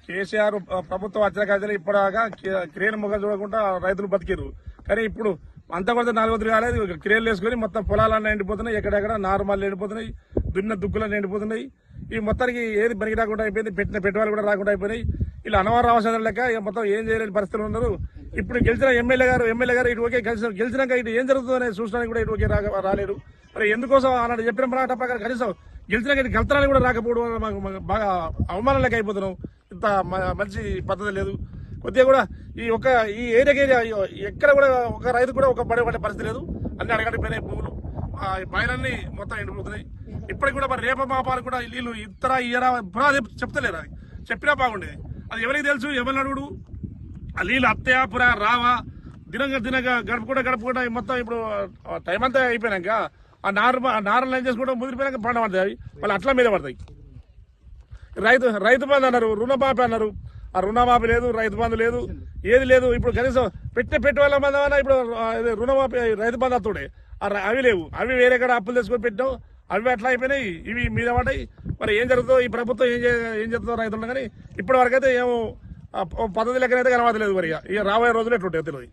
కేసీఆర్ ప్రభుత్వం వచ్చిన కాదు ఇప్పటిదాకా క్రేన్ ముఖం చూడకుండా రైతులు బతికిరు. కానీ ఇప్పుడు అంతా కూడా 4 వందలు కాలేదు, క్రేన్లు వేసుకుని మొత్తం పొలాలన్నీ ఎండిపోతున్నాయి, ఎక్కడెక్కడ నార్మల్ ఎండిపోతున్నాయి, దున్న దుక్కులన్నీ ఎండిపోతున్నాయి. ఈ మొత్తానికి ఏది బనికి రాకుండా అయిపోయింది, పెట్టిన పెట్టుబడులు కూడా రాకుండా అయిపోయినాయి. ఇలా అనవరం అవసరం లెక్క మొత్తం ఏం చేయలేని పరిస్థితులు ఉన్నారు. ఇప్పుడు గెలిచిన ఎమ్మెల్యే గారు ఇటు ఓకే గెలిచినాక ఇటు ఏం జరుగుతుందనే చూసడానికి కూడా ఇటు ఓకే రాలేరు. మరి ఎందుకోసం అలాంటి చెప్పిన మాట ప్రకారం కనీసం గెలిచినాక ఇటు గెలుతారని కూడా రాకపోవడం మాకు బాగా అవమానం లెక్క అయిపోతున్నాం. ఇంత మంచి పద్ధతి లేదు. కొద్దిగా కూడా ఈ ఏరియా ఎక్కడ కూడా ఒక రైతు కూడా ఒక పడే పరిస్థితి లేదు. అన్ని అడగడిపోయినాయి భూములు, బయలన్నీ మొత్తం ఎండిపోతున్నాయి. ఇప్పటికి కూడా మరి రేప మాపాలు కూడా వీళ్ళు ఇయ్యరా చెప్తలేరు. అది చెప్పినా బాగుండేది. అది ఎవరికి తెలుసు, ఎవరిని అడుగుడు. ఆ నీళ్ళు అత్తయా పురా రావా దినంగా గడుపుకుంటా మొత్తం ఇప్పుడు టైం అంతా అయిపోయినాక ఆ నారు లైన్ చేసుకుంటూ ముదిరిపోయినాక పంట పడతాయి, మళ్ళీ అట్లా మీద పడతాయి. రైతు బంధు అన్నారు, రుణమాఫీ అన్నారు. ఆ రుణమాఫీ లేదు, రైతు బంధు లేదు, ఏది లేదు. ఇప్పుడు కనీసం పెట్టుబడుల మందమైనా ఇప్పుడు రుణమాఫీ రైతు బంధు అత్తుడే అవి లేవు. అవి వేరే కాడ అప్పులు తెచ్చుకొని పెట్టాం, అవి అట్లా అయిపోయినాయి, ఇవి మీద పడ్డాయి. మరి ఏం జరుగుతుందో ఈ ప్రభుత్వం ఏం చేస్తుందో రైతులు కానీ ఇప్పటి వరకైతే ఏమో పద్ధతి లెక్కనైతే కనబడలేదు. మరి ఇక రాబోయే రోజులు ఎట్లుంటాయో తెలియదు.